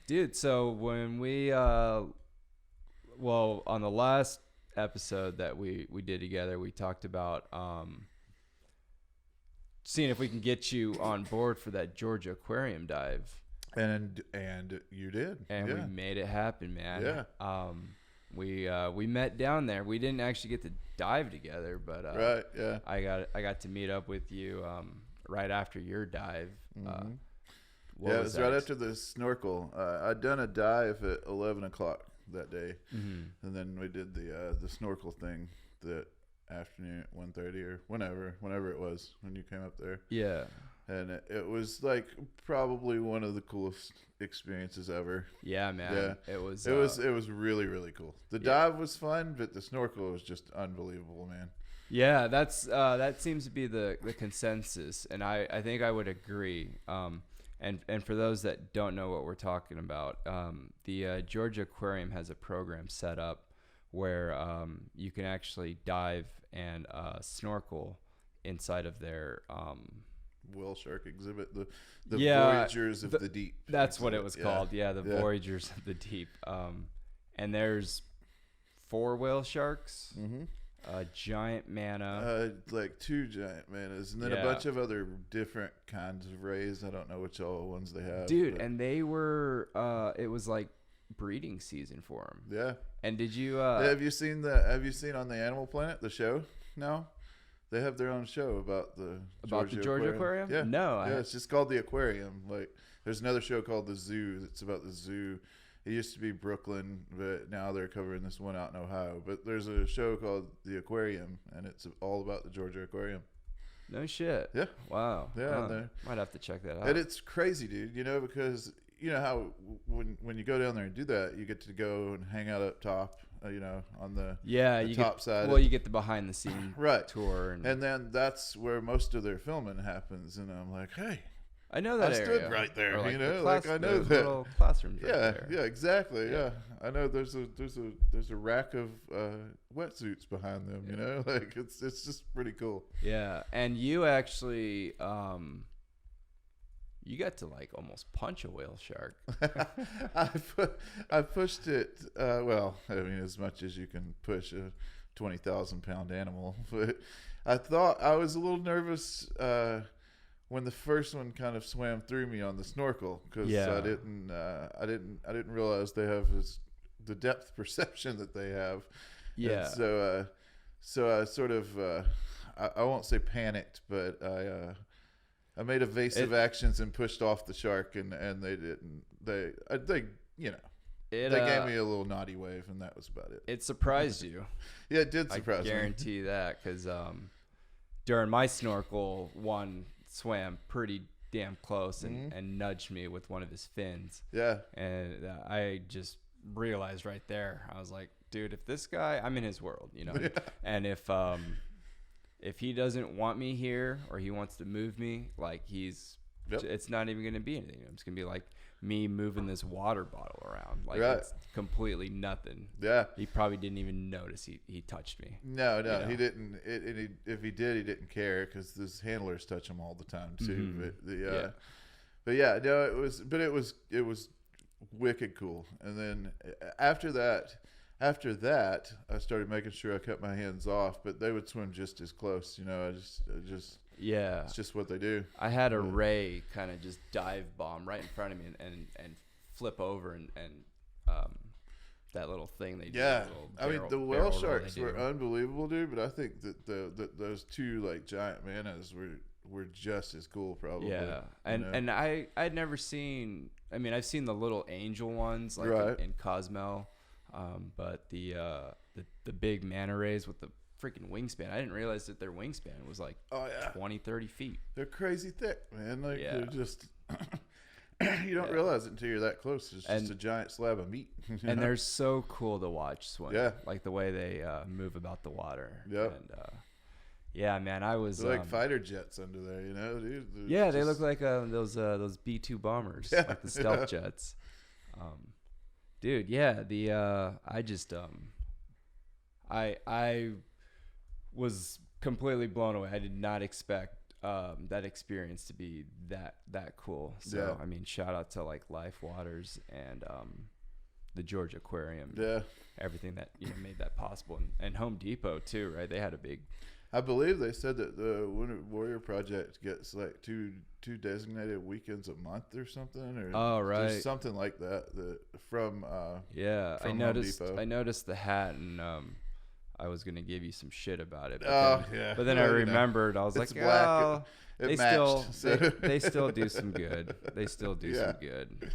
Dude, so when we well, on the last episode that we did together, we talked about seeing if we can get you on board for that Georgia Aquarium dive. And you did. And yeah. we made it happen, man. Yeah. We met down there. We didn't actually get to dive together, but right, yeah. I got to meet up with you right after your dive. Mm-hmm. It was right after the snorkel. I'd done a dive at 11 o'clock that day, and then we did the snorkel thing that afternoon at 1:30 or whenever it was when you came up there. Yeah. And it was like probably one of the coolest experiences ever. Yeah, man. Yeah. It was really, really cool. The dive was fun, but the snorkel was just unbelievable, man. Yeah, that seems to be the consensus, and I think I would agree. And for those that don't know what we're talking about, the Georgia Aquarium has a program set up where you can actually dive and snorkel inside of their whale shark exhibit, the Voyagers of the Deep. That's what it was called. Yeah, the Voyagers of the Deep. And there's 4 whale sharks. Mm-hmm. A giant mana, like 2 giant manas, and then a bunch of other different kinds of rays. I don't know which all ones they have, dude. But. And they were, it was like breeding season for them. Yeah. And did you? Have you seen on the Animal Planet, the show? No, they have their own show about the Georgia Aquarium. Yeah. No. Yeah, it's just called the Aquarium. Like, there's another show called the Zoo. That's about the zoo. It used to be Brooklyn, but now they're covering this one out in Ohio. But there's a show called The Aquarium, and it's all about the Georgia Aquarium. No shit. Yeah. Wow. Yeah. Might have to check that out. And it's crazy, dude. Because you know how when you go down there and do that, you get to go and hang out up top, on the top side. Well, you get the behind the scene tour, and then that's where most of their filming happens. And I'm like, hey. I know that I area. stood right there, like I know that. Little classrooms. Right there. Yeah, exactly. Yeah, I know. There's a rack of wetsuits behind them. Like it's just pretty cool. Yeah, and you actually you got to like almost punch a whale shark. I pushed it. Well, I mean, as much as you can push a 20,000-pound animal, but I thought I was a little nervous. When the first one kind of swam through me on the snorkel, because I didn't realize they have the depth perception that they have. Yeah. And so I sort of I won't say panicked, but I made evasive actions and pushed off the shark, and they didn't. They gave me a little naughty wave, and that was about it. It surprised you. Yeah, it did surprise me. I guarantee that, because during my snorkel, one swam pretty damn close and nudged me with one of his fins. Yeah. And I just realized right there, I was like, dude, if this guy, I'm in his world, Yeah. And if he doesn't want me here, or he wants to move me, like it's not even going to be anything. It's going to be like me moving this water bottle around. Like it's completely nothing. Yeah. He probably didn't even notice he touched me. No, he didn't. If he did, he didn't care, because his handlers touch him all the time too. Mm-hmm. But it was wicked cool. And then after that, I started making sure I kept my hands off, but they would swim just as close. I just yeah, it's just what they do. I had a ray kind of just dive bomb right in front of me and flip over and that little thing they do. Yeah, I mean the whale sharks were unbelievable, dude. But I think that those 2 like giant manas were just as cool, probably. Yeah, and I'd never seen. I mean, I've seen the little angel ones like in Cozumel, but the big manta rays with the freaking wingspan. I didn't realize that their wingspan was like 20, 30 feet. They're crazy thick, man. Like they're just you don't realize it until you're that close. It's just a giant slab of meat. And they're so cool to watch swim. Yeah. Like the way they move about the water. Yep. And yeah, man, I was they're like fighter jets under there, dude. Yeah, they look like those B-2 bombers, like the stealth jets. Dude, yeah, I was completely blown away. I did not expect that experience to be that cool. So Yeah. I mean, shout out to like Life Waters and the Georgia Aquarium. Yeah. Everything that made that possible, and Home Depot too, right? They had a big. I believe they said that the Winter Warrior Project gets like two designated weekends a month or something, or Oh, right. there's something like that from Yeah, from I Home noticed. Depot. I noticed the hat, and I was gonna give you some shit about it. But Oh, then, yeah. But then I Well, remembered. I was it's like, black. oh, It they matched, still so. they still do some good. They still do Yeah. some good.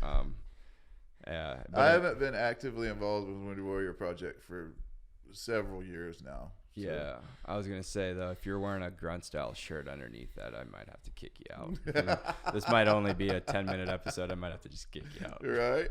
Yeah. I haven't been actively involved with the Winter Warrior Project for several years now. So. Yeah, I was gonna say though, if you're wearing a grunt style shirt underneath that, I might have to kick you out. This might only be a 10-minute episode. I might have to just kick you out. Right.